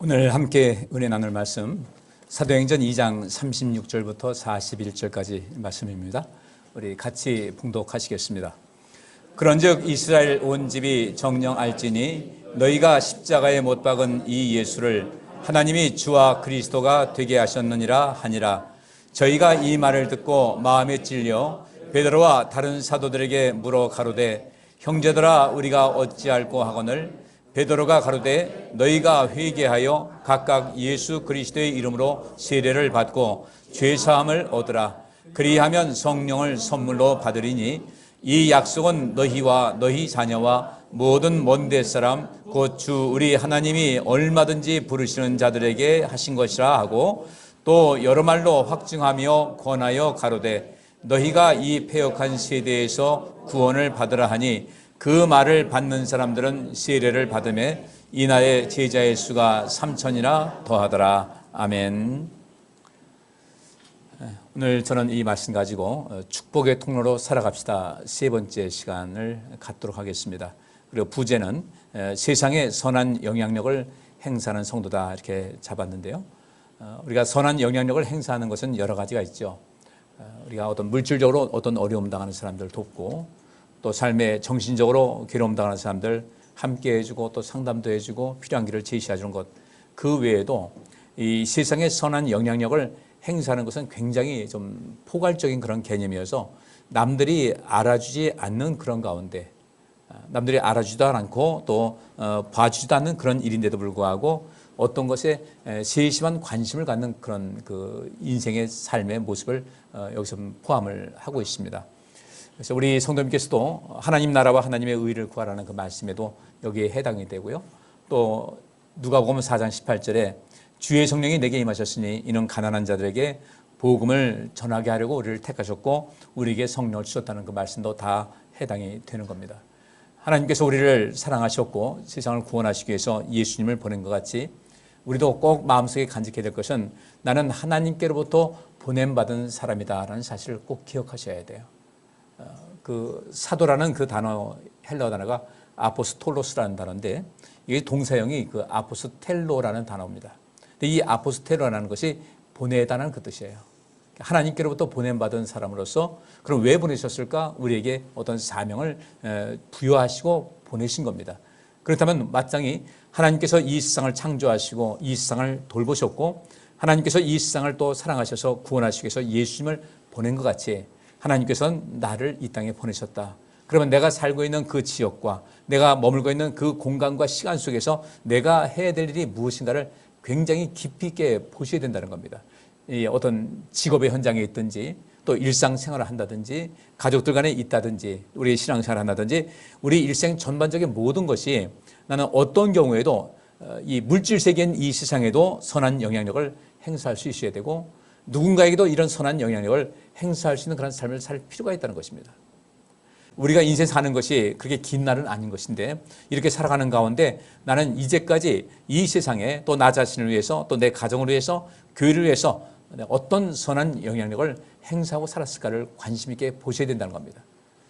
오늘 함께 은혜 나눌 말씀 사도행전 2장 36절부터 41절까지 말씀입니다. 우리 같이 봉독하시겠습니다. 그런즉 이스라엘 온 집이 정녕 알지니 너희가 십자가에 못 박은 이 예수를 하나님이 주와 그리스도가 되게 하셨느니라 하니라. 저희가 이 말을 듣고 마음에 찔려 베드로와 다른 사도들에게 물어 가로되 형제들아 우리가 어찌할꼬 하거늘 베드로가 가로되 너희가 회개하여 각각 예수 그리스도의 이름으로 세례를 받고 죄사함을 얻으라. 그리하면 성령을 선물로 받으리니 이 약속은 너희와 너희 자녀와 모든 먼데 사람 곧 주 우리 하나님이 얼마든지 부르시는 자들에게 하신 것이라 하고 또 여러 말로 확증하며 권하여 가로되 너희가 이 패역한 세대에서 구원을 받으라 하니 그 말을 받는 사람들은 세례를 받으며 이날의 제자의 수가 3,000이나 더하더라. 아멘. 오늘 저는 이 말씀 가지고 축복의 통로로 살아갑시다 세 번째 시간을 갖도록 하겠습니다. 그리고 부제는 세상에 선한 영향력을 행사하는 성도다 이렇게 잡았는데요. 우리가 선한 영향력을 행사하는 것은 여러 가지가 있죠. 우리가 어떤 물질적으로 어떤 어려움 당하는 사람들 돕고 또 삶에 정신적으로 괴로움 당하는 사람들 함께 해주고 또 상담도 해주고 필요한 길을 제시해 주는 것, 그 외에도 이 세상에 선한 영향력을 행사하는 것은 굉장히 좀 포괄적인 그런 개념이어서 남들이 알아주지 않는 그런 가운데 남들이 알아주지도 않고 또 봐주지도 않는 그런 일인데도 불구하고 어떤 것에 세심한 관심을 갖는 그런 그 인생의 삶의 모습을 여기서 포함을 하고 있습니다. 그래서 우리 성도님께서도 하나님 나라와 하나님의 의를 구하라는 그 말씀에도 여기에 해당이 되고요. 또 누가복음 4장 18절에 주의 성령이 내게 임하셨으니 이는 가난한 자들에게 복음을 전하게 하려고 우리를 택하셨고 우리에게 성령을 주셨다는 그 말씀도 다 해당이 되는 겁니다. 하나님께서 우리를 사랑하셨고 세상을 구원하시기 위해서 예수님을 보낸 것 같이 우리도 꼭 마음속에 간직해야 될 것은 나는 하나님께로부터 보냄받은 사람이다라는 사실을 꼭 기억하셔야 돼요. 그 사도라는 그 단어, 헬라어 단어가 아포스톨로스라는 단어인데 이게 동사형이 그 아포스텔로라는 단어입니다. 근데 이 아포스텔로라는 것이 보내다는 그 뜻이에요. 하나님께로부터 보냄받은 사람으로서 그럼 왜 보내셨을까? 우리에게 어떤 사명을 부여하시고 보내신 겁니다. 그렇다면 마땅히 하나님께서 이 세상을 창조하시고 이 세상을 돌보셨고 하나님께서 이 세상을 또 사랑하셔서 구원하시기 위해서 예수님을 보낸 것 같이 하나님께서는 나를 이 땅에 보내셨다. 그러면 내가 살고 있는 그 지역과 내가 머물고 있는 그 공간과 시간 속에서 내가 해야 될 일이 무엇인가를 굉장히 깊이 있게 보셔야 된다는 겁니다. 이 어떤 직업의 현장에 있든지 또 일상생활을 한다든지 가족들 간에 있다든지 우리 신앙생활을 한다든지 우리 일생 전반적인 모든 것이 나는 어떤 경우에도 이 물질 세계인 이 세상에도 선한 영향력을 행사할 수 있어야 되고 누군가에게도 이런 선한 영향력을 행사할 수 있는 그런 삶을 살 필요가 있다는 것입니다. 우리가 인생 사는 것이 그렇게 긴 날은 아닌 것인데 이렇게 살아가는 가운데 나는 이제까지 이 세상에 또 나 자신을 위해서 또 내 가정을 위해서 교회를 위해서 어떤 선한 영향력을 행사하고 살았을까를 관심 있게 보셔야 된다는 겁니다.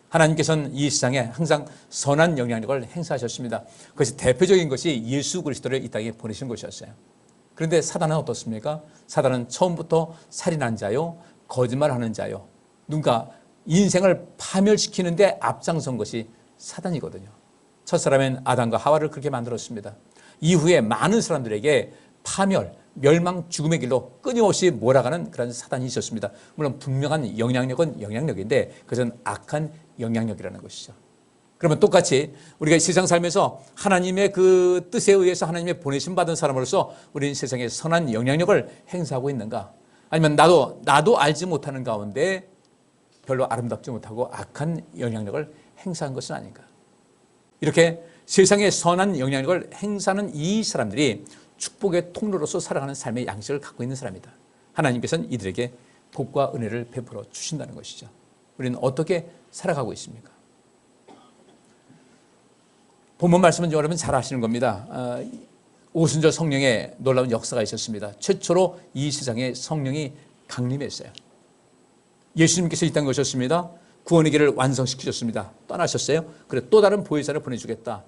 하나님께서는 이 세상에 항상 선한 영향력을 행사하셨습니다. 그것이 대표적인 것이 예수 그리스도를 이 땅에 보내신 것이었어요. 그런데 사단은 어떻습니까? 사단은 처음부터 살인한 자요, 거짓말하는 자요, 누군가 인생을 파멸시키는데 앞장선 것이 사단이거든요. 첫사람인 아담과 하와를 그렇게 만들었습니다. 이후에 많은 사람들에게 파멸, 멸망, 죽음의 길로 끊임없이 몰아가는 그런 사단이 있었습니다. 물론 분명한 영향력은 영향력인데 그것은 악한 영향력이라는 것이죠. 그러면 똑같이 우리가 세상 살면서 하나님의 그 뜻에 의해서 하나님의 보내심 받은 사람으로서 우리는 세상에 선한 영향력을 행사하고 있는가? 아니면 나도 알지 못하는 가운데 별로 아름답지 못하고 악한 영향력을 행사한 것은 아닌가? 이렇게 세상에 선한 영향력을 행사하는 이 사람들이 축복의 통로로서 살아가는 삶의 양식을 갖고 있는 사람이다. 하나님께서는 이들에게 복과 은혜를 베풀어 주신다는 것이죠. 우리는 어떻게 살아가고 있습니까? 본문 말씀은 여러분 잘 아시는 겁니다. 오순절 성령의 놀라운 역사가 있었습니다. 최초로 이 세상에 성령이 강림했어요. 예수님께서 이 땅에 오셨습니다. 구원의 길을 완성시키셨습니다. 떠나셨어요. 그래 또 다른 보혜사를 보내주겠다.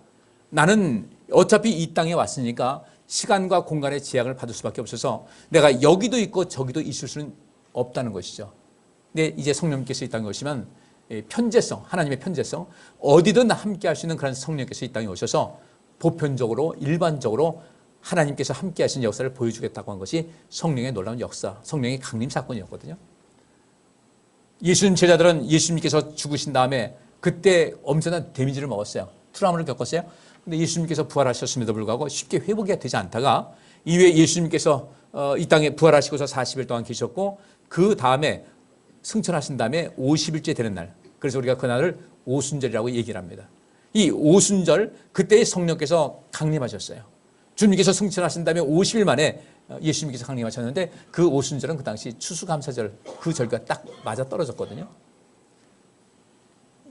나는 어차피 이 땅에 왔으니까 시간과 공간의 제약을 받을 수밖에 없어서 내가 여기도 있고 저기도 있을 수는 없다는 것이죠. 근데 이제 성령님께서 이 땅에 오시면 편재성, 하나님의 편재성, 어디든 함께 할 수 있는 그런 성령께서 이 땅에 오셔서 보편적으로 일반적으로 하나님께서 함께 하신 역사를 보여주겠다고 한 것이 성령의 놀라운 역사, 성령의 강림 사건이었거든요. 예수님 제자들은 예수님께서 죽으신 다음에 그때 엄청난 데미지를 먹었어요. 트라우마를 겪었어요. 근데 예수님께서 부활하셨음에도 불구하고 쉽게 회복이 되지 않다가 이후에 예수님께서 이 땅에 부활하시고서 40일 동안 계셨고 그 다음에 승천하신 다음에 50일째 되는 날, 그래서 우리가 그날을 오순절이라고 얘기를 합니다. 이 오순절, 그때 성령께서 강림하셨어요. 주님께서 승천하신 다음에 50일 만에 예수님께서 강림하셨는데 그 오순절은 그 당시 추수감사절, 그 절기가 딱 맞아 떨어졌거든요.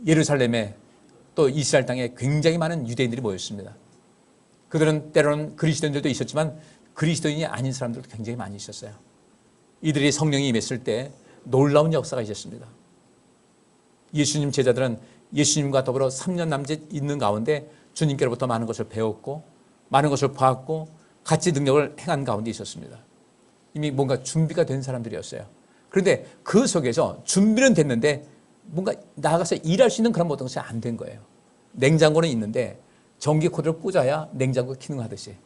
예루살렘에 또 이스라엘 땅에 굉장히 많은 유대인들이 모였습니다. 그들은 때로는 그리스도인들도 있었지만 그리스도인이 아닌 사람들도 굉장히 많이 있었어요. 이들이 성령이 임했을 때 놀라운 역사가 있었습니다. 예수님 제자들은 예수님과 더불어 3년 남짓 있는 가운데 주님께로부터 많은 것을 배웠고 많은 것을 봤고 같이 능력을 행한 가운데 있었습니다. 이미 뭔가 준비가 된 사람들이었어요. 그런데 그 속에서 준비는 됐는데 뭔가 나아가서 일할 수 있는 그런 모든 것이 안 된 거예요. 냉장고는 있는데 전기 코드를 꽂아야 냉장고가 기능하듯이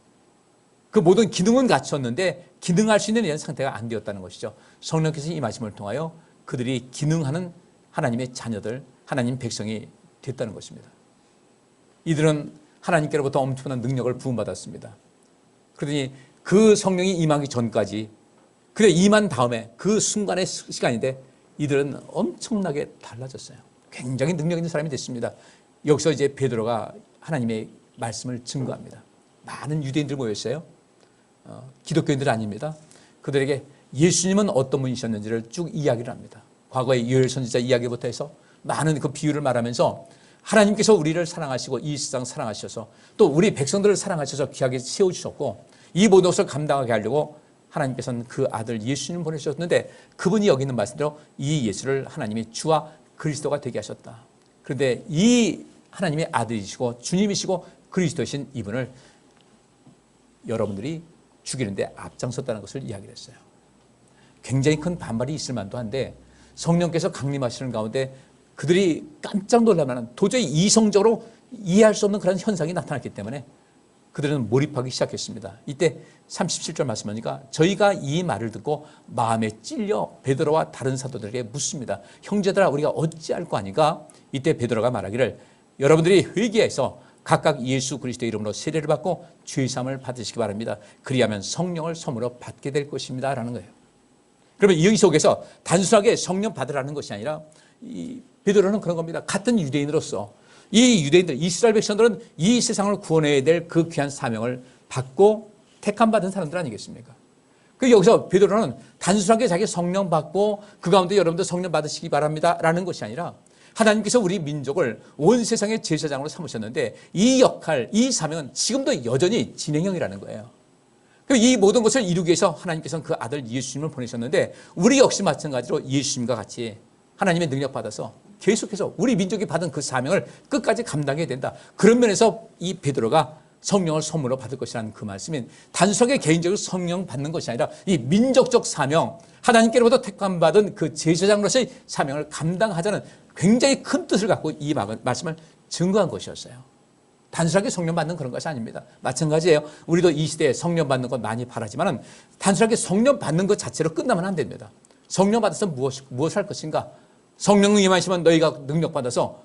그 모든 기능은 갖췄는데 기능할 수 있는 이런 상태가 안 되었다는 것이죠. 성령께서 임하심을 통하여 그들이 기능하는 하나님의 자녀들, 하나님 백성이 됐다는 것입니다. 이들은 하나님께로부터 엄청난 능력을 부음받았습니다. 그러더니 그 성령이 임하기 전까지, 그래 임한 다음에 그 순간의 시간인데 이들은 엄청나게 달라졌어요. 굉장히 능력 있는 사람이 됐습니다. 여기서 이제 베드로가 하나님의 말씀을 증거합니다. 많은 유대인들 모였어요. 기독교인들 아닙니다. 그들에게 예수님은 어떤 분이셨는지를 쭉 이야기를 합니다. 과거의 요엘 선지자 이야기부터 해서 많은 그 비유를 말하면서 하나님께서 우리를 사랑하시고 이 세상 사랑하셔서 또 우리 백성들을 사랑하셔서 귀하게 세워주셨고 이 모든 것을 감당하게 하려고 하나님께서는 그 아들 예수님을 보내주셨는데 그분이 여기 있는 말씀대로 이 예수를 하나님이 주와 그리스도가 되게 하셨다. 그런데 이 하나님의 아들이시고 주님이시고 그리스도이신 이분을 여러분들이 죽이는데 앞장섰다는 것을 이야기를 했어요. 굉장히 큰 반발이 있을 만도 한데 성령께서 강림하시는 가운데 그들이 깜짝 놀랄 만한 도저히 이성적으로 이해할 수 없는 그런 현상이 나타났기 때문에 그들은 몰입하기 시작했습니다. 이때 37절 말씀하니까 저희가 이 말을 듣고 마음에 찔려 베드로와 다른 사도들에게 묻습니다. 형제들아 우리가 어찌할 거 아니까? 이때 베드로가 말하기를 여러분들이 회개해서 각각 예수 그리스도의 이름으로 세례를 받고 죄사함을 받으시기 바랍니다. 그리하면 성령을 선물로 받게 될 것입니다. 라는 거예요. 그러면 여기 속에서 단순하게 성령 받으라는 것이 아니라 이 베드로는 그런 겁니다. 같은 유대인으로서 이 유대인들, 이스라엘 백성들은 이 세상을 구원해야 될 그 귀한 사명을 받고 택함받은 사람들 아니겠습니까? 그 여기서 베드로는 단순하게 자기 성령 받고 그 가운데 여러분들 성령 받으시기 바랍니다. 라는 것이 아니라 하나님께서 우리 민족을 온 세상의 제사장으로 삼으셨는데 이 역할, 이 사명은 지금도 여전히 진행형이라는 거예요. 이 모든 것을 이루기 위해서 하나님께서는 그 아들 예수님을 보내셨는데 우리 역시 마찬가지로 예수님과 같이 하나님의 능력 받아서 계속해서 우리 민족이 받은 그 사명을 끝까지 감당해야 된다. 그런 면에서 이 베드로가 성령을 선물로 받을 것이라는 그 말씀인 단순하게 개인적으로 성령 받는 것이 아니라 이 민족적 사명, 하나님께로부터 택함받은 그 제사장으로서의 사명을 감당하자는 굉장히 큰 뜻을 갖고 이 말씀을 증거한 것이었어요. 단순하게 성령 받는 그런 것이 아닙니다. 마찬가지예요. 우리도 이 시대에 성령 받는 것 많이 바라지만 단순하게 성령 받는 것 자체로 끝나면 안 됩니다. 성령 받아서 무엇을 할 것인가? 성령 임하시면 너희가 능력 받아서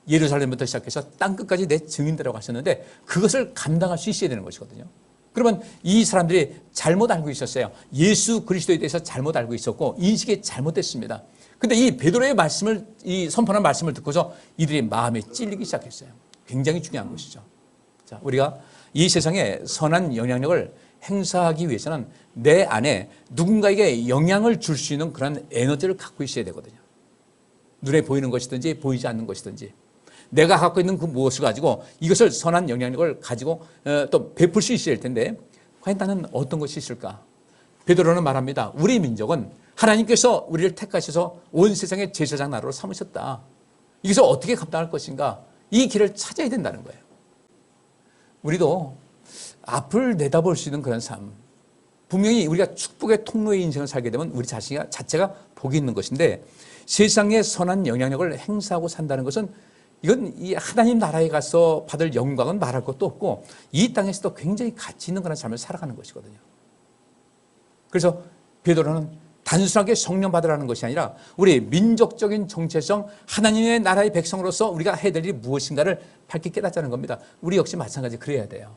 예루살렘부터 시작해서 땅끝까지 내 증인되라고 하셨는데 그것을 감당할 수 있어야 되는 것이거든요. 그러면 이 사람들이 잘못 알고 있었어요. 예수 그리스도에 대해서 잘못 알고 있었고 인식이 잘못됐습니다. 근데 이 베드로의 말씀을, 이 선포한 말씀을 듣고서 이들이 마음에 찔리기 시작했어요. 굉장히 중요한 것이죠. 자, 우리가 이 세상에 선한 영향력을 행사하기 위해서는 내 안에 누군가에게 영향을 줄 수 있는 그런 에너지를 갖고 있어야 되거든요. 눈에 보이는 것이든지 보이지 않는 것이든지 내가 갖고 있는 그 무엇을 가지고 이것을 선한 영향력을 가지고 또 베풀 수 있어야 할 텐데 과연 나는 어떤 것이 있을까? 베드로는 말합니다. 우리 민족은 하나님께서 우리를 택하셔서 온 세상의 제사장 나라로 삼으셨다. 이것을 어떻게 감당할 것인가? 이 길을 찾아야 된다는 거예요. 우리도 앞을 내다볼 수 있는 그런 삶. 분명히 우리가 축복의 통로의 인생을 살게 되면 우리 자체가 복이 있는 것인데, 세상에 선한 영향력을 행사하고 산다는 것은 이건 이 하나님 나라에 가서 받을 영광은 말할 것도 없고 이 땅에서도 굉장히 가치 있는 그런 삶을 살아가는 것이거든요. 그래서 베드로는 단순하게 성령 받으라는 것이 아니라 우리 민족적인 정체성, 하나님의 나라의 백성으로서 우리가 해야 될 일이 무엇인가를 밝게 깨닫자는 겁니다. 우리 역시 마찬가지 그래야 돼요.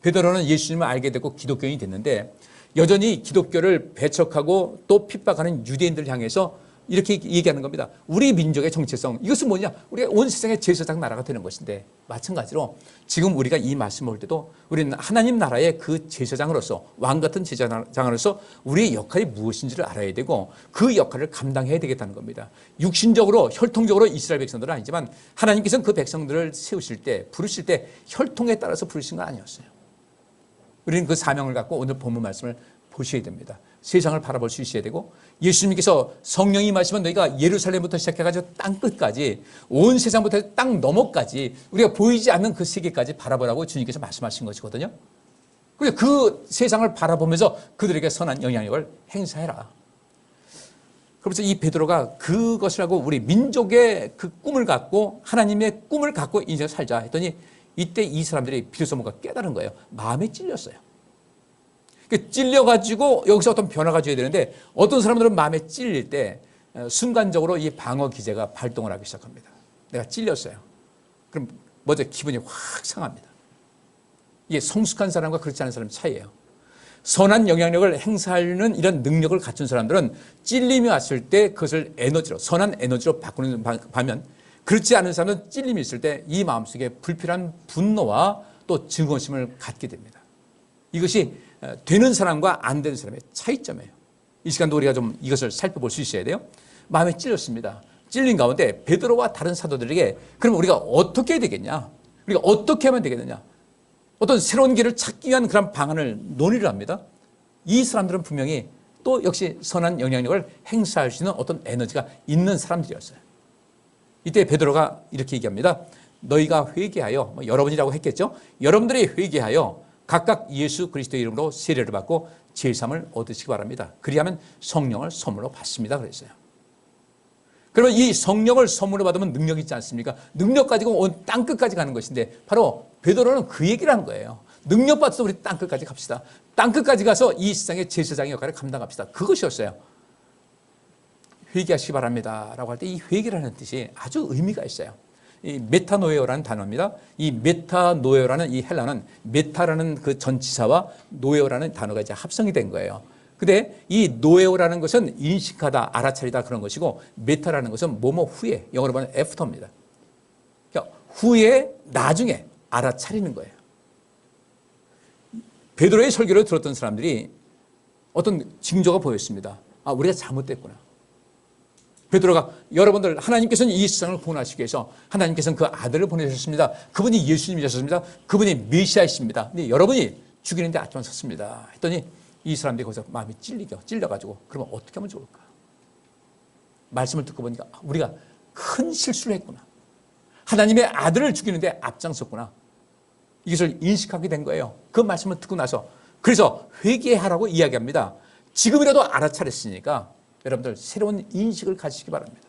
베드로는 예수님을 알게 되고 기독교인이 됐는데 여전히 기독교를 배척하고 또 핍박하는 유대인들을 향해서 이렇게 얘기하는 겁니다. 우리 민족의 정체성, 이것은 뭐냐? 우리가 온 세상의 제사장 나라가 되는 것인데, 마찬가지로 지금 우리가 이 말씀을 볼 때도 우리는 하나님 나라의 그 제사장으로서, 왕 같은 제사장으로서 우리의 역할이 무엇인지를 알아야 되고 그 역할을 감당해야 되겠다는 겁니다. 육신적으로 혈통적으로 이스라엘 백성들은 아니지만 하나님께서는 그 백성들을 세우실 때, 부르실 때 혈통에 따라서 부르신 건 아니었어요. 우리는 그 사명을 갖고 오늘 본문 말씀을 보셔야 됩니다. 세상을 바라볼 수 있어야 되고, 예수님께서 성령이 임하시면 너희가 예루살렘부터 시작해가지고 땅끝까지, 온 세상부터 땅 너머까지 우리가 보이지 않는 그 세계까지 바라보라고 주님께서 말씀하신 것이거든요. 그래서 그 세상을 바라보면서 그들에게 선한 영향력을 행사해라. 그래서 이 베드로가 그것을 하고 우리 민족의 그 꿈을 갖고 하나님의 꿈을 갖고 인생을 살자 했더니, 이때 이 사람들이 비로소 뭔가 깨달은 거예요. 마음에 찔렸어요. 찔려가지고 여기서 어떤 변화가 줘야 되는데, 어떤 사람들은 마음에 찔릴 때 순간적으로 이 방어 기제가 발동을 하기 시작합니다. 내가 찔렸어요. 그럼 먼저 기분이 확 상합니다. 이게 성숙한 사람과 그렇지 않은 사람 차이예요. 선한 영향력을 행사하는 이런 능력을 갖춘 사람들은 찔림이 왔을 때 그것을 에너지로, 선한 에너지로 바꾸는 반면, 그렇지 않은 사람은 찔림이 있을 때 이 마음속에 불필요한 분노와 또 증오심을 갖게 됩니다. 이것이 되는 사람과 안 되는 사람의 차이점이에요. 이 시간도 우리가 좀 이것을 살펴볼 수 있어야 돼요. 마음에 찔렸습니다. 찔린 가운데 베드로와 다른 사도들에게 그럼 우리가 어떻게 해야 되겠냐? 우리가 어떻게 하면 되겠느냐? 어떤 새로운 길을 찾기 위한 그런 방안을 논의를 합니다. 이 사람들은 분명히 또 역시 선한 영향력을 행사할 수 있는 어떤 에너지가 있는 사람들이었어요. 이때 베드로가 이렇게 얘기합니다. 너희가 회개하여, 여러분이라고 했겠죠? 여러분들이 회개하여 각각 예수 그리스도의 이름으로 세례를 받고 제삼을 얻으시기 바랍니다. 그리하면 성령을 선물로 받습니다. 그랬어요. 그러면 이 성령을 선물로 받으면 능력이 있지 않습니까? 능력 가지고 온 땅끝까지 가는 것인데, 바로 베드로는 그 얘기를 하는 거예요. 능력 받아서 우리 땅끝까지 갑시다. 땅끝까지 가서 이 세상의 제사장의 역할을 감당합시다. 그것이었어요. 회개하시기 바랍니다 라고 할 때 이 회개라는 뜻이 아주 의미가 있어요. 이 메타노에오라는 단어입니다. 이 메타노에오라는 이 헬라는 메타라는 그 전치사와 노에오라는 단어가 이제 합성이 된 거예요. 근데 이 노에오라는 것은 인식하다, 알아차리다 그런 것이고, 메타라는 것은 뭐뭐 후에, 영어로 말하면 애프터입니다. 그러니까 후에, 나중에 알아차리는 거예요. 베드로의 설교를 들었던 사람들이 어떤 징조가 보였습니다. 아, 우리가 잘못됐구나. 베드로가 여러분들, 하나님께서는 이 세상을 구원하시기 위해서 하나님께서는 그 아들을 보내셨습니다. 그분이 예수님이셨습니다. 그분이 메시아이십니다. 근데 여러분이 죽이는데 앞장 섰습니다. 했더니 이 사람들이 거기서 마음이 찔려가지고 그러면 어떻게 하면 좋을까? 말씀을 듣고 보니까 우리가 큰 실수를 했구나. 하나님의 아들을 죽이는데 앞장섰구나. 이것을 인식하게 된 거예요. 그 말씀을 듣고 나서. 그래서 회개하라고 이야기합니다. 지금이라도 알아차렸으니까 여러분들 새로운 인식을 가지시기 바랍니다.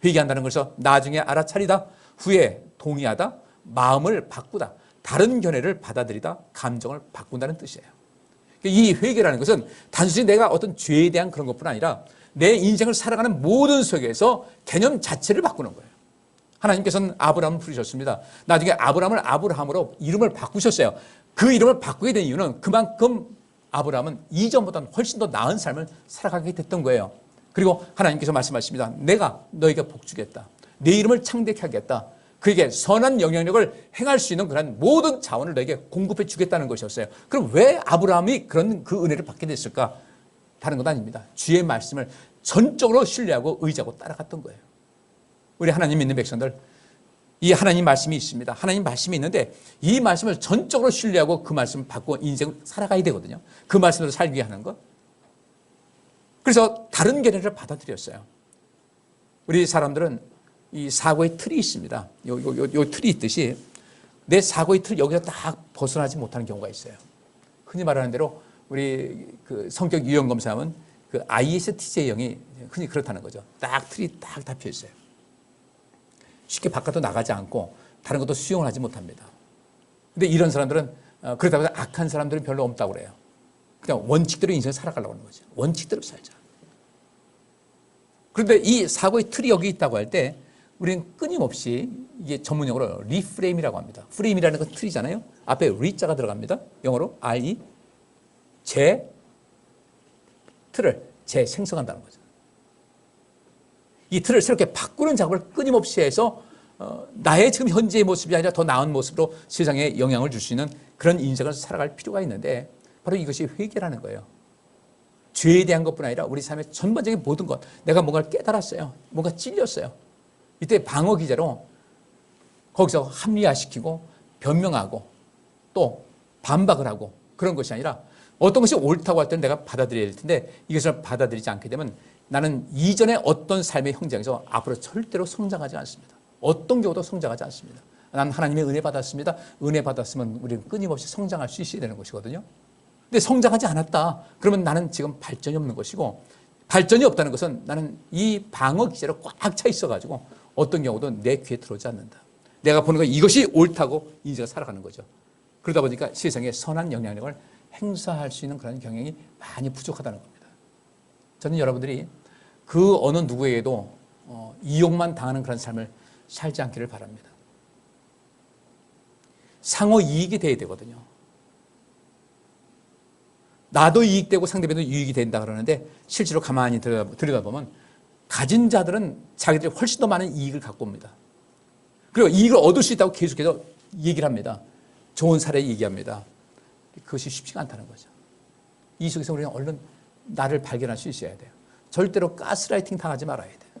회개한다는 것은 나중에 알아차리다, 후에 동의하다, 마음을 바꾸다, 다른 견해를 받아들이다, 감정을 바꾼다는 뜻이에요. 이 회개라는 것은 단순히 내가 어떤 죄에 대한 그런 것뿐 아니라 내 인생을 살아가는 모든 속에서 개념 자체를 바꾸는 거예요. 하나님께서는 아브라함을 부르셨습니다. 나중에 아브라함을 아브라함으로 이름을 바꾸셨어요. 그 이름을 바꾸게 된 이유는 그만큼 아브라함은 이전보다는 훨씬 더 나은 삶을 살아가게 됐던 거예요. 그리고 하나님께서 말씀하십니다. 내가 너에게 복 주겠다. 내 이름을 창대케 하겠다. 그에게 선한 영향력을 행할 수 있는 그런 모든 자원을 너에게 공급해 주겠다는 것이었어요. 그럼 왜 아브라함이 그런 그 은혜를 받게 됐을까? 다른 건 아닙니다. 주의 말씀을 전적으로 신뢰하고 의지하고 따라갔던 거예요. 우리 하나님 믿는 백성들, 이 하나님 말씀이 있습니다. 하나님 말씀이 있는데 이 말씀을 전적으로 신뢰하고 그 말씀을 받고 인생을 살아가야 되거든요. 그 말씀으로 살게 하는 것. 그래서 다른 견해를 받아들였어요. 우리 사람들은 이 사고의 틀이 있습니다. 요 틀이 있듯이 내 사고의 틀 여기서 딱 벗어나지 못하는 경우가 있어요. 흔히 말하는 대로 우리 그 성격 유형 검사하면 그 ISTJ형이 흔히 그렇다는 거죠. 딱 틀이 딱 잡혀 있어요. 쉽게 바깥으로 나가지 않고 다른 것도 수용을 하지 못합니다. 근데 이런 사람들은 그렇다고 해서 악한 사람들은 별로 없다고 그래요. 그냥 원칙대로 인생을 살아가려고 하는 거죠. 원칙대로 살자. 그런데 이 사고의 틀이 여기 있다고 할 때 우리는 끊임없이 이게 전문용어로 리프레임이라고 합니다. 프레임이라는 건 틀이잖아요. 앞에 리자가 들어갑니다. 영어로 RE. 틀을 재생성한다는 거죠. 이 틀을 새롭게 바꾸는 작업을 끊임없이 해서 나의 지금 현재의 모습이 아니라 더 나은 모습으로 세상에 영향을 줄 수 있는 그런 인생을 살아갈 필요가 있는데 바로 이것이 회개라는 거예요. 죄에 대한 것뿐 아니라 우리 삶의 전반적인 모든 것, 내가 뭔가를 깨달았어요. 뭔가 찔렸어요. 이때 방어 기제로 거기서 합리화시키고 변명하고 또 반박을 하고 그런 것이 아니라 어떤 것이 옳다고 할 때는 내가 받아들여야 될 텐데 이것을 받아들이지 않게 되면 나는 이전에 어떤 삶의 현장에서 앞으로 절대로 성장하지 않습니다. 어떤 경우도 성장하지 않습니다. 난 하나님의 은혜 받았습니다. 은혜 받았으면 우리는 끊임없이 성장할 수 있어야 되는 것이거든요. 근데 성장하지 않았다. 그러면 나는 지금 발전이 없는 것이고 발전이 없다는 것은 나는 이 방어 기제로 꽉 차 있어가지고 어떤 경우도 내 귀에 들어오지 않는다. 내가 보는 것 이것이 옳다고 인생을 살아가는 거죠. 그러다 보니까 세상에 선한 영향력을 행사할 수 있는 그런 경향이 많이 부족하다는 겁니다. 저는 여러분들이 그 어느 누구에게도 이용만 당하는 그런 삶을 살지 않기를 바랍니다. 상호 이익이 돼야 되거든요. 나도 이익되고 상대방도 이익이 된다 그러는데 실제로 가만히 들여다보면 가진 자들은 자기들이 훨씬 더 많은 이익을 갖고 옵니다. 그리고 이익을 얻을 수 있다고 계속해서 얘기를 합니다. 좋은 사례 얘기합니다. 그것이 쉽지가 않다는 거죠. 이 속에서 우리는 얼른 나를 발견할 수 있어야 돼요. 절대로 가스라이팅 당하지 말아야 돼요.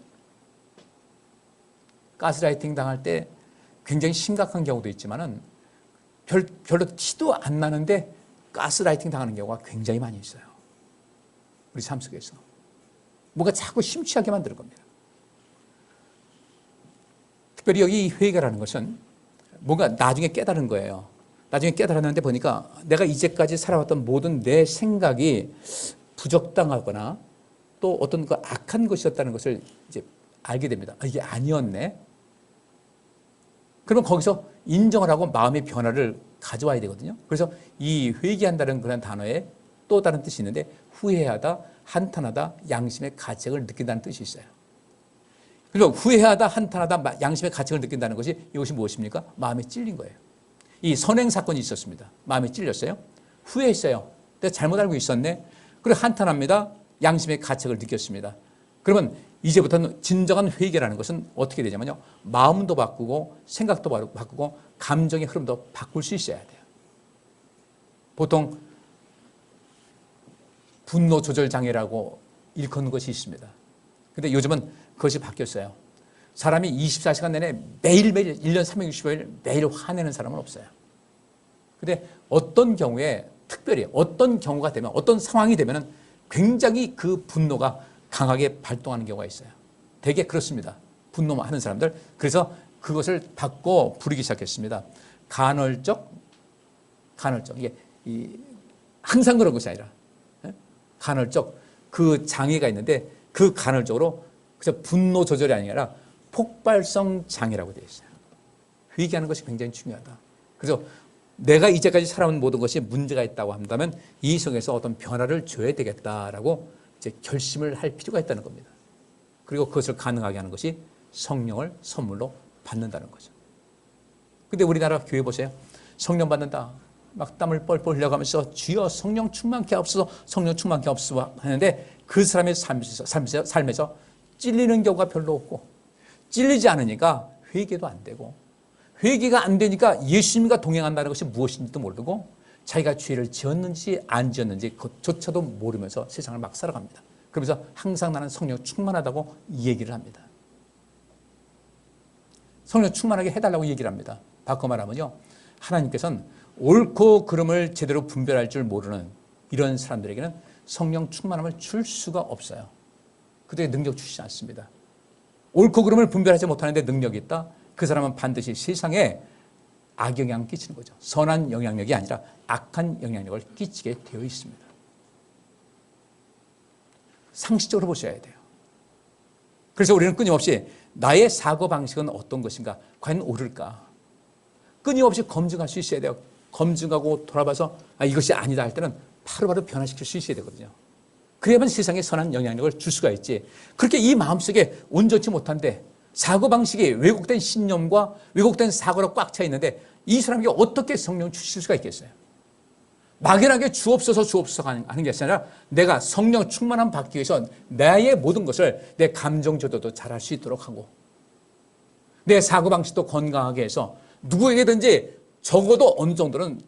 가스라이팅 당할 때 굉장히 심각한 경우도 있지만은 별로 티도 안 나는데 가스라이팅 당하는 경우가 굉장히 많이 있어요. 우리 삶 속에서. 뭔가 자꾸 심취하게 만드는 겁니다. 특별히 여기 회개라는 것은 뭔가 나중에 깨달은 거예요. 나중에 깨달았는데 보니까 내가 이제까지 살아왔던 모든 내 생각이 부적당하거나 또 어떤 그 악한 것이었다는 것을 이제 알게 됩니다. 이게 아니었네. 그러면 거기서 인정을 하고 마음의 변화를 가져와야 되거든요. 그래서 이 회개한다는 그런 단어에 또 다른 뜻이 있는데 후회하다, 한탄하다, 양심의 가책을 느낀다는 뜻이 있어요. 그리고 후회하다, 한탄하다, 양심의 가책을 느낀다는 것이 이것이 무엇입니까? 마음에 찔린 거예요. 이 선행 사건이 있었습니다. 마음에 찔렸어요. 후회했어요. 내가 잘못 알고 있었네. 그리고 한탄합니다. 양심의 가책을 느꼈습니다. 그러면 이제부터는 진정한 회개라는 것은 어떻게 되냐면요. 마음도 바꾸고 생각도 바꾸고 감정의 흐름도 바꿀 수 있어야 돼요. 보통 분노 조절 장애라고 일컫는 것이 있습니다. 근데 요즘은 그것이 바뀌었어요. 사람이 24시간 내내 매일매일 1년 365일 매일 화내는 사람은 없어요. 근데 어떤 경우에 특별히 어떤 경우가 되면 어떤 상황이 되면 굉장히 그 분노가 강하게 발동하는 경우가 있어요. 되게 그렇습니다. 분노하는 사람들. 그래서 그것을 바꿔 부르기 시작했습니다. 간헐적. 이게 항상 그런 것이 아니라 간헐적 그 장애가 있는데 그 간헐적으로 그래서 분노 조절이 아니라 폭발성 장애라고 되어 있어요. 회개하는 것이 굉장히 중요하다. 그래서 내가 이제까지 살아온 모든 것이 문제가 있다고 한다면 이 속에서 어떤 변화를 줘야 되겠다라고 이제 결심을 할 필요가 있다는 겁니다. 그리고 그것을 가능하게 하는 것이 성령을 선물로 받는다는 거죠. 근데 우리나라 교회 보세요. 성령 받는다. 막 땀을 뻘뻘 흘려가면서 주여 성령 충만케 하옵소서, 성령 충만케 하옵소서 하는데 그 사람의 삶에서 찔리는 경우가 별로 없고 찔리지 않으니까 회개도 안 되고 회개가 안 되니까 예수님과 동행한다는 것이 무엇인지도 모르고 자기가 죄를 지었는지 안 지었는지 그것조차도 모르면서 세상을 막 살아갑니다. 그러면서 항상 나는 성령 충만하다고 얘기를 합니다. 성령 충만하게 해달라고 얘기를 합니다. 바꿔 말하면요. 하나님께서는 옳고 그름을 제대로 분별할 줄 모르는 이런 사람들에게는 성령 충만함을 줄 수가 없어요. 그들에게 능력 주시지 않습니다. 옳고 그름을 분별하지 못하는데 능력이 있다? 그 사람은 반드시 세상에 악영향을 끼치는 거죠. 선한 영향력이 아니라 악한 영향력을 끼치게 되어 있습니다. 상식적으로 보셔야 돼요. 그래서 우리는 끊임없이 나의 사고방식은 어떤 것인가? 과연 옳을까? 끊임없이 검증할 수 있어야 돼요. 검증하고 돌아봐서 이것이 아니다 할 때는 바로바로 변화시킬 수 있어야 되거든요. 그래야만 세상에 선한 영향력을 줄 수가 있지. 그렇게 이 마음속에 온전치 못한데 사고방식이 왜곡된 신념과 왜곡된 사고로 꽉 차 있는데 이 사람에게 어떻게 성령을 주실 수가 있겠어요? 막연하게 주옵소서 하는 게 아니라 내가 성령 충만함 받기 위해서 나의 모든 것을 내 감정 조절도 잘할 수 있도록 하고 내 사고방식도 건강하게 해서 누구에게든지 적어도 어느 정도는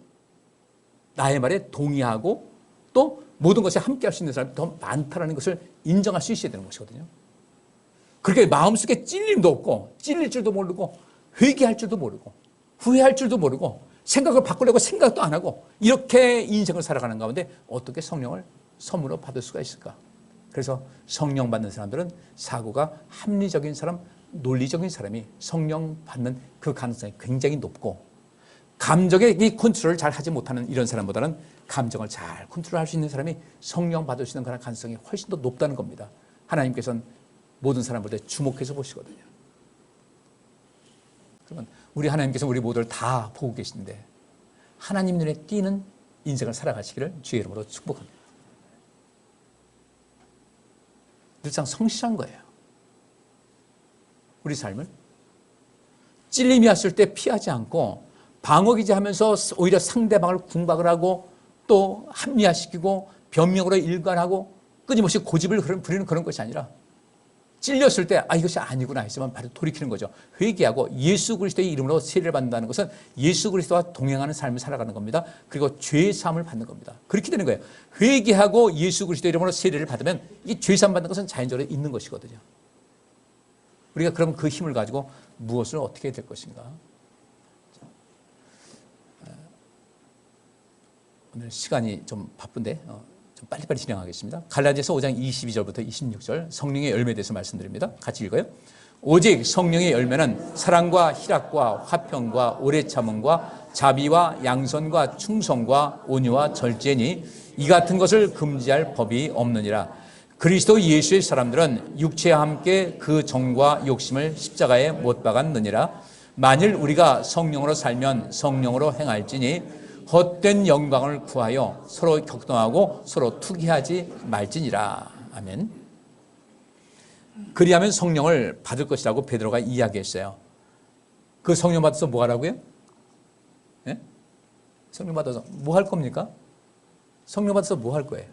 나의 말에 동의하고 또 모든 것에 함께 할 수 있는 사람이 더 많다는 것을 인정할 수 있어야 되는 것이거든요. 그렇게 마음속에 찔림도 없고 찔릴 줄도 모르고 회개할 줄도 모르고 후회할 줄도 모르고 생각을 바꾸려고 생각도 안 하고 이렇게 인생을 살아가는 가운데 어떻게 성령을 선물로 받을 수가 있을까? 그래서 성령 받는 사람들은 사고가 합리적인 사람, 논리적인 사람이 성령 받는 그 가능성이 굉장히 높고 감정의 이 컨트롤을 잘 하지 못하는 이런 사람보다는 감정을 잘 컨트롤할 수 있는 사람이 성령 받을 수 있는 그런 가능성이 훨씬 더 높다는 겁니다. 하나님께서는 모든 사람들을 주목해서 보시거든요. 그러면 우리 하나님께서 우리 모두를 다 보고 계신데 하나님 눈에 띄는 인생을 살아가시기를 주의 이름으로 축복합니다. 늘상 성실한 거예요. 우리 삶을 찔림이 왔을 때 피하지 않고 방어기제하면서 오히려 상대방을 궁박을 하고 또 합리화시키고 변명으로 일관하고 끊임없이 고집을 부리는 그런 것이 아니라 찔렸을 때 이것이 아니구나 했으면 바로 돌이키는 거죠. 회개하고 예수 그리스도의 이름으로 세례를 받는다는 것은 예수 그리스도와 동행하는 삶을 살아가는 겁니다. 그리고 죄 사함을 받는 겁니다. 그렇게 되는 거예요. 회개하고 예수 그리스도의 이름으로 세례를 받으면 이 죄 사함 받는 것은 자연적으로 있는 것이거든요. 우리가 그럼 그 힘을 가지고 무엇을 어떻게 될 것인가? 오늘 시간이 좀 바쁜데 좀 빨리빨리 진행하겠습니다. 갈라디아서 5장 22절부터 26절 성령의 열매에 대해서 말씀드립니다. 같이 읽어요. 오직 성령의 열매는 사랑과 희락과 화평과 오래 참음과 자비와 양선과 충성과 온유와 절제니 이 같은 것을 금지할 법이 없느니라. 그리스도 예수의 사람들은 육체와 함께 그 정과 욕심을 십자가에 못 박았느니라. 만일 우리가 성령으로 살면 성령으로 행할지니 헛된 영광을 구하여 서로 격동하고 서로 투기하지 말지니라. 아멘. 그리하면 성령을 받을 것이라고 베드로가 이야기했어요. 그 성령 받아서 뭐 하라고요? 네? 성령 받아서 뭐 할 겁니까? 성령 받아서 뭐 할 거예요?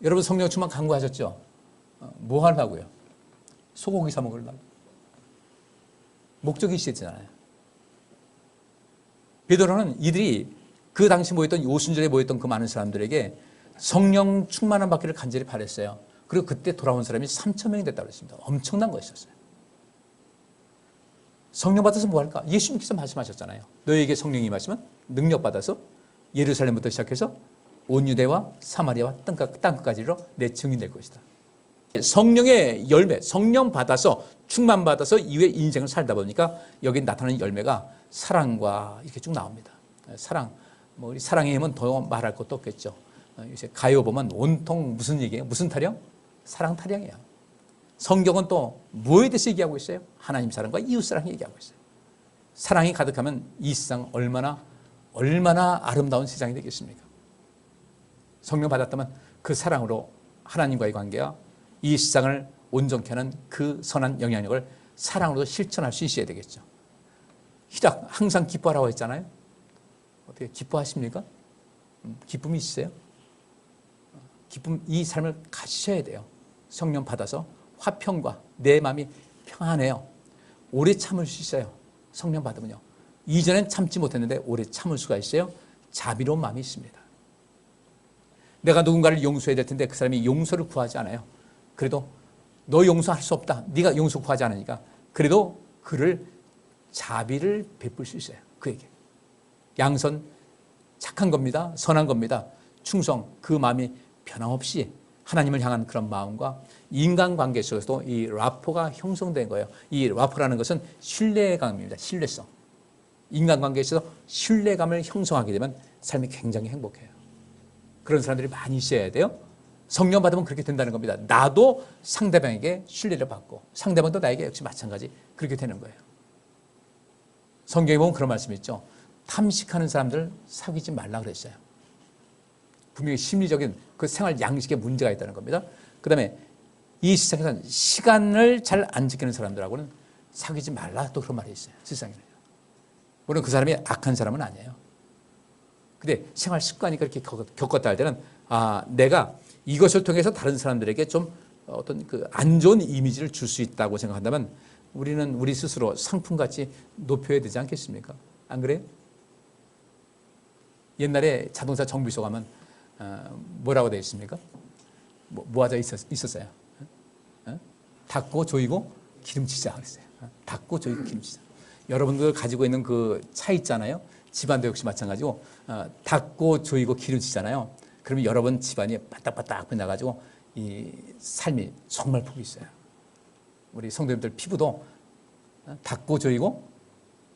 여러분 성령 충만 간구하셨죠? 뭐 하려고요? 소고기 사 먹으려고. 목적이 있었잖아요. 베드로는 이들이 그 당시 모였던 오순절에 모였던 그 많은 사람들에게 성령 충만함 받기를 간절히 바랬어요. 그리고 그때 돌아온 사람이 3,000명이 됐다고 했습니다. 엄청난 거였었어요. 성령 받아서 뭐 할까? 예수님께서 말씀하셨잖아요. 너에게 성령이 임하시면 능력 받아서 예루살렘부터 시작해서 온 유대와 사마리아와 땅끝까지로 내 증인 될 것이다. 성령의 열매, 성령 받아서 충만 받아서 이후에 인생을 살다 보니까 여기 나타나는 열매가 사랑과 이렇게 쭉 나옵니다. 사랑, 우리 사랑의 힘은 더 말할 것도 없겠죠. 요새 가요 보면 온통 무슨 얘기예요? 무슨 타령? 사랑 타령이에요. 성경은 또 뭐에 대해서 얘기하고 있어요? 하나님 사랑과 이웃 사랑 얘기하고 있어요. 사랑이 가득하면 이 세상 얼마나 아름다운 세상이 되겠습니까? 성령 받았다면 그 사랑으로 하나님과의 관계와 이 세상을 온전케 하는 그 선한 영향력을 사랑으로 실천할 수 있어야 되겠죠. 희락, 항상 기뻐하라고 했잖아요. 어떻게 기뻐하십니까? 기쁨이 있으세요? 기쁨, 이 삶을 가지셔야 돼요. 성령 받아서 화평과 내 마음이 평안해요. 오래 참을 수 있어요. 성령 받으면요. 이전엔 참지 못했는데 오래 참을 수가 있어요. 자비로운 마음이 있습니다. 내가 누군가를 용서해야 될 텐데 그 사람이 용서를 구하지 않아요. 그래도 너 용서할 수 없다. 네가 용서 구하지 않으니까. 그래도 그를 자비를 베풀 수 있어요. 그에게. 양선 착한 겁니다. 선한 겁니다. 충성 그 마음이 변함없이 하나님을 향한 그런 마음과 인간관계 속에서도 이 라포가 형성된 거예요. 이 라포라는 것은 신뢰감입니다. 신뢰성. 인간관계에서 신뢰감을 형성하게 되면 삶이 굉장히 행복해요. 그런 사람들이 많이 있어야 돼요. 성령 받으면 그렇게 된다는 겁니다. 나도 상대방에게 신뢰를 받고 상대방도 나에게 역시 마찬가지 그렇게 되는 거예요. 성경에 보면 그런 말씀이 있죠. 탐식하는 사람들 사귀지 말라 그랬어요. 분명히 심리적인 그 생활 양식에 문제가 있다는 겁니다. 그 다음에 이 세상에서는 시간을 잘 안 지키는 사람들하고는 사귀지 말라 또 그런 말이 있어요. 세상에는. 물론 그 사람이 악한 사람은 아니에요. 근데 생활 습관이 그렇게 겪었다 할 때는 내가 이것을 통해서 다른 사람들에게 좀 어떤 그 안 좋은 이미지를 줄 수 있다고 생각한다면 우리는 우리 스스로 상품같이 높여야 되지 않겠습니까? 안 그래요? 옛날에 자동차 정비소 가면 뭐라고 되어 있습니까? 뭐 하자 있었어요? 닦고 조이고 기름치자 그랬어요. 닦고 조이고 기름치자. 여러분들 가지고 있는 그 차 있잖아요. 집안도 역시 마찬가지고 닦고 조이고 기름치잖아요. 그러면 여러분 집안이 바닥바닥 빛나가지고 이 삶이 정말 복이 있어요. 우리 성도님들 피부도 닦고 조이고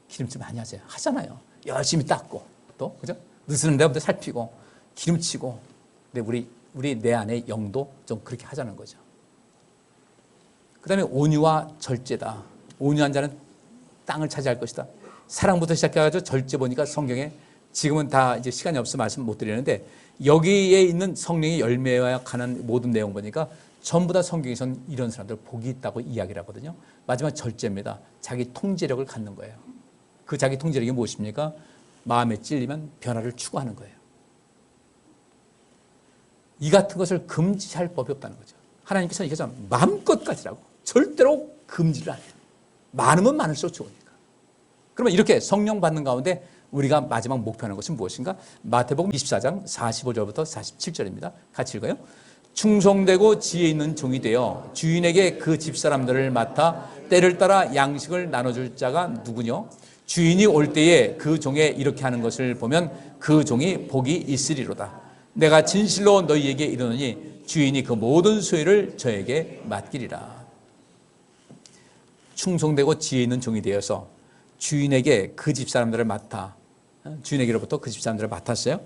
기름칠 많이 하잖아요. 열심히 닦고 또 그죠? 느스는 데부터 살피고 기름치고. 근데 우리 내 안의 영도 좀 그렇게 하자는 거죠. 그다음에 온유와 절제다. 온유한 자는 땅을 차지할 것이다. 사랑부터 시작해가지고 절제 보니까 성경에 지금은 다 이제 시간이 없어 말씀 못 드리는데 여기에 있는 성령의 열매와 관한 모든 내용 보니까 전부 다 성경에서는 이런 사람들 복이 있다고 이야기를 하거든요. 마지막 절제입니다. 자기 통제력을 갖는 거예요. 그 자기 통제력이 무엇입니까? 마음에 찔리면 변화를 추구하는 거예요. 이 같은 것을 금지할 법이 없다는 거죠. 하나님께서 이것을 마음껏 가지라고 절대로 금지를 안 해요. 많으면 많을수록 좋으니까. 그러면 이렇게 성령 받는 가운데 우리가 마지막 목표하는 것은 무엇인가? 마태복음 24장 45절부터 47절입니다. 같이 읽어요. 충성되고 지혜 있는 종이 되어 주인에게 그 집사람들을 맡아 때를 따라 양식을 나눠줄 자가 누구뇨? 주인이 올 때에 그 종에 이렇게 하는 것을 보면 그 종이 복이 있으리로다. 내가 진실로 너희에게 이르노니 주인이 그 모든 소유를 저에게 맡기리라. 충성되고 지혜 있는 종이 되어서 주인에게 그 집사람들을 맡아, 주인에게로부터 그 집사람들을 맡았어요.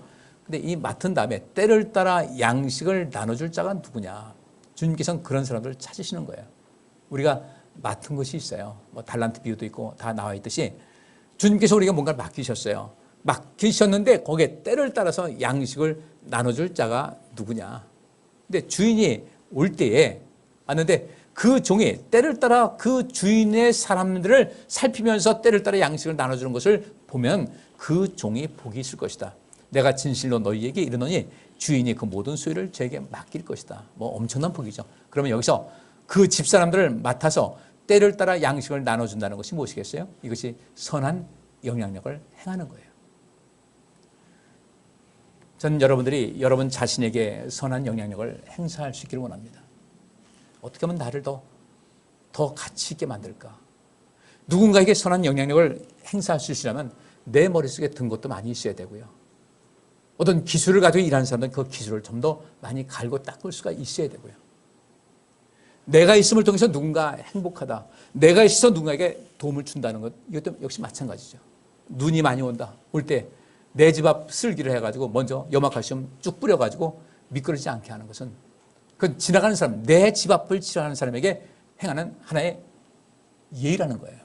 근데 이 맡은 다음에 때를 따라 양식을 나눠줄 자가 누구냐? 주님께서는 그런 사람들을 찾으시는 거예요. 우리가 맡은 것이 있어요. 뭐 달란트 비유도 있고 다 나와 있듯이 주님께서 우리가 뭔가를 맡기셨어요. 맡기셨는데 거기에 때를 따라서 양식을 나눠줄 자가 누구냐? 근데 주인이 올 때에 왔는데 그 종이 때를 따라 그 주인의 사람들을 살피면서 때를 따라 양식을 나눠주는 것을 보면 그 종이 복이 있을 것이다. 내가 진실로 너희에게 이르노니 주인이 그 모든 소유를 저에게 맡길 것이다. 뭐 엄청난 복이죠. 그러면 여기서 그 집사람들을 맡아서 때를 따라 양식을 나눠준다는 것이 무엇이겠어요? 이것이 선한 영향력을 행하는 거예요. 전 여러분들이 여러분 자신에게 선한 영향력을 행사할 수 있기를 원합니다. 어떻게 하면 나를 더 가치 있게 만들까? 누군가에게 선한 영향력을 행사할 수 있으려면 내 머릿속에 든 것도 많이 있어야 되고요. 어떤 기술을 가지고 일하는 사람들은 그 기술을 좀 더 많이 갈고 닦을 수가 있어야 되고요. 내가 있음을 통해서 누군가 행복하다. 내가 있어서 누군가에게 도움을 준다는 것, 이것도 역시 마찬가지죠. 눈이 많이 온다. 올 때 내 집 앞 쓸기를 해가지고 먼저 염화칼슘 쭉 뿌려가지고 미끄러지지 않게 하는 것은 그 지나가는 사람, 내 집 앞을 지나가는 사람에게 행하는 하나의 예의라는 거예요.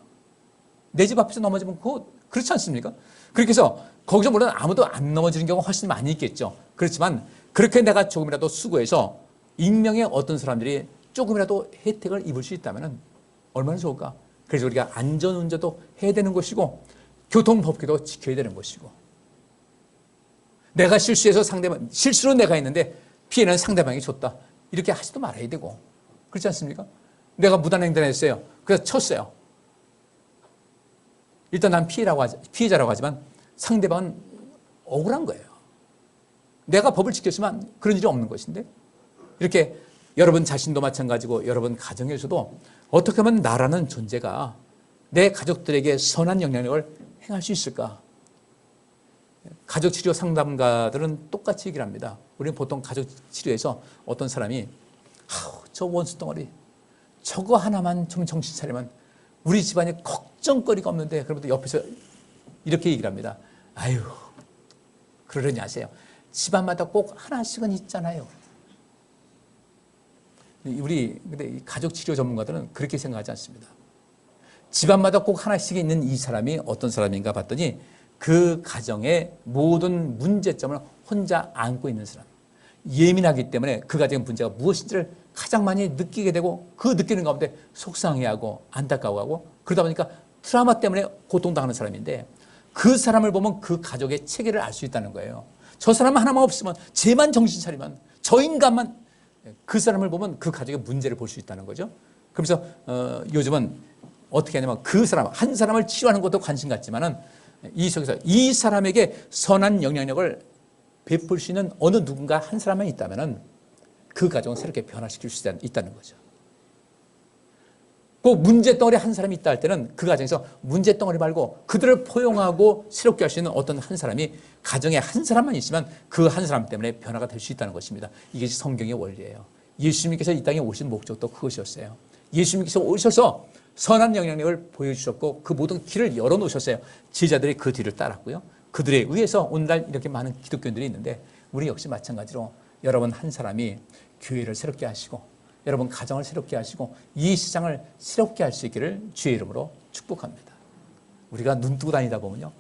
내 집 앞에서 넘어지면 그거 그렇지 않습니까? 그렇게 해서 거기서 물론 아무도 안 넘어지는 경우가 훨씬 많이 있겠죠. 그렇지만 그렇게 내가 조금이라도 수고해서 익명의 어떤 사람들이 조금이라도 혜택을 입을 수 있다면 얼마나 좋을까? 그래서 우리가 안전운전도 해야 되는 것이고 교통법규도 지켜야 되는 것이고 내가 실수해서 실수로 내가 했는데 피해는 상대방이 줬다. 이렇게 하지도 말아야 되고 그렇지 않습니까? 내가 무단횡단을 했어요. 그래서 쳤어요. 일단 난 피해자라고 하지만 상대방은 억울한 거예요. 내가 법을 지켰으면 그런 일이 없는 것인데 이렇게 여러분 자신도 마찬가지고 여러분 가정에서도 어떻게 하면 나라는 존재가 내 가족들에게 선한 영향력을 행할 수 있을까? 가족치료 상담가들은 똑같이 얘기를 합니다. 우리는 보통 가족치료에서 어떤 사람이 저 원수 덩어리 저거 하나만 좀 정신 차리면 우리 집안에 걱정거리가 없는데, 그러면 옆에서 이렇게 얘기를 합니다. 아유, 그러려니 하세요. 집안마다 꼭 하나씩은 있잖아요. 근데 이 가족치료 전문가들은 그렇게 생각하지 않습니다. 집안마다 꼭 하나씩 있는 이 사람이 어떤 사람인가 봤더니 그 가정의 모든 문제점을 혼자 안고 있는 사람. 예민하기 때문에 그 가정의 문제가 무엇인지를 가장 많이 느끼게 되고, 그 느끼는 가운데 속상해하고 안타까워하고, 그러다 보니까 트라우마 때문에 고통당하는 사람인데, 그 사람을 보면 그 가족의 체계를 알 수 있다는 거예요. 저 사람 하나만 없으면, 쟤만 정신 차리면, 저 인간만, 그 사람을 보면 그 가족의 문제를 볼 수 있다는 거죠. 그래서 요즘은 어떻게 하냐면 그 사람 한 사람을 치료하는 것도 관심 갖지만은 이 속에서 이 사람에게 선한 영향력을 베풀 수 있는 어느 누군가 한 사람만 있다면은 그 가정을 새롭게 변화시킬 수 있다는 거죠. 꼭 문제덩어리 한 사람이 있다 할 때는 그 가정에서 문제덩어리 말고 그들을 포용하고 새롭게 할 수 있는 어떤 한 사람이 가정에 한 사람만 있으면 그 한 사람 때문에 변화가 될 수 있다는 것입니다. 이게 성경의 원리예요. 예수님께서 이 땅에 오신 목적도 그것이었어요. 예수님께서 오셔서 선한 영향력을 보여주셨고 그 모든 길을 열어놓으셨어요. 제자들이 그 뒤를 따랐고요. 그들에 의해서 오늘날 이렇게 많은 기독교인들이 있는데, 우리 역시 마찬가지로 여러분 한 사람이 교회를 새롭게 하시고 여러분 가정을 새롭게 하시고 이 세상을 새롭게 할 수 있기를 주의 이름으로 축복합니다. 우리가 눈 뜨고 다니다 보면요,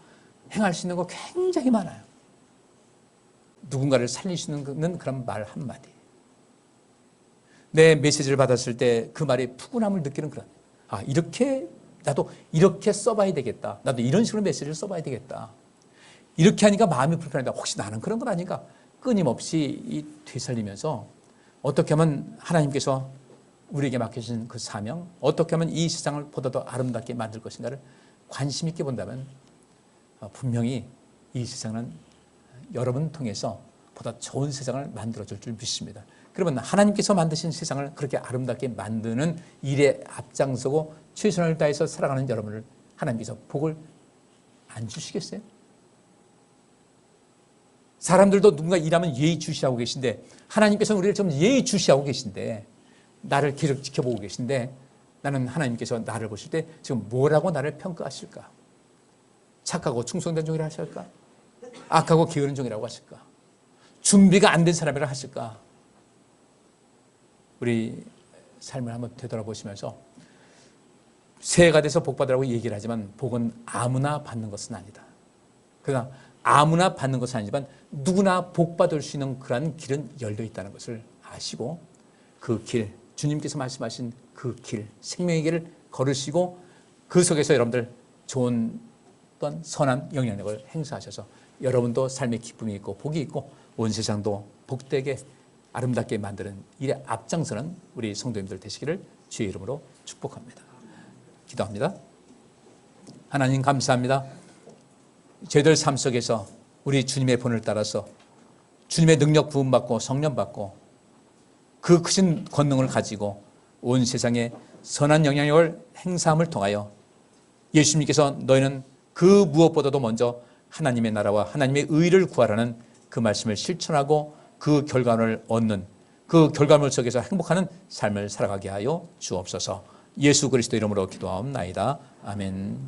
행할 수 있는 거 굉장히 많아요. 누군가를 살리시는 그런 말 한마디, 내 메시지를 받았을 때 그 말이 푸근함을 느끼는 그런, 이렇게 나도 이렇게 써봐야 되겠다, 나도 이런 식으로 메시지를 써봐야 되겠다, 이렇게 하니까 마음이 불편하다, 혹시 나는 그런 건 아닌가, 끊임없이 되살리면서 어떻게 하면 하나님께서 우리에게 맡겨주신 그 사명, 어떻게 하면 이 세상을 보다 더 아름답게 만들 것인가를 관심 있게 본다면 분명히 이 세상은 여러분 통해서 보다 좋은 세상을 만들어줄 줄 믿습니다. 그러면 하나님께서 만드신 세상을 그렇게 아름답게 만드는 일에 앞장서고 최선을 다해서 살아가는 여러분을 하나님께서 복을 안 주시겠어요? 사람들도 누군가 일하면 예의주시하고 계신데, 하나님께서는 우리를 좀 예의주시하고 계신데, 나를 계속 지켜보고 계신데, 나는 하나님께서 나를 보실 때 지금 뭐라고 나를 평가하실까? 착하고 충성된 종이라 하실까? 악하고 게으른 종이라고 하실까? 준비가 안 된 사람이라 하실까? 우리 삶을 한번 되돌아보시면서 새해가 돼서 복 받으라고 얘기를 하지만 복은 아무나 받는 것은 아니다. 그러나 아무나 받는 것은 아니지만 누구나 복 받을 수 있는 그러한 길은 열려 있다는 것을 아시고, 그 길, 주님께서 말씀하신 그 길, 생명의 길을 걸으시고 그 속에서 여러분들 좋은 어떤 선한 영향력을 행사하셔서 여러분도 삶의 기쁨이 있고 복이 있고 온 세상도 복되게 아름답게 만드는 일에 앞장서는 우리 성도님들 되시기를 주의 이름으로 축복합니다. 기도합니다. 하나님 감사합니다. 저희들 삶 속에서 우리 주님의 본을 따라서 주님의 능력 부음받고 성령 받고 그 크신 권능을 가지고 온 세상에 선한 영향력을 행사함을 통하여 예수님께서 너희는 그 무엇보다도 먼저 하나님의 나라와 하나님의 의를 구하라는 그 말씀을 실천하고 그 결과를 얻는, 그 결과물 속에서 행복하는 삶을 살아가게 하여 주옵소서. 예수 그리스도 이름으로 기도하옵나이다. 아멘.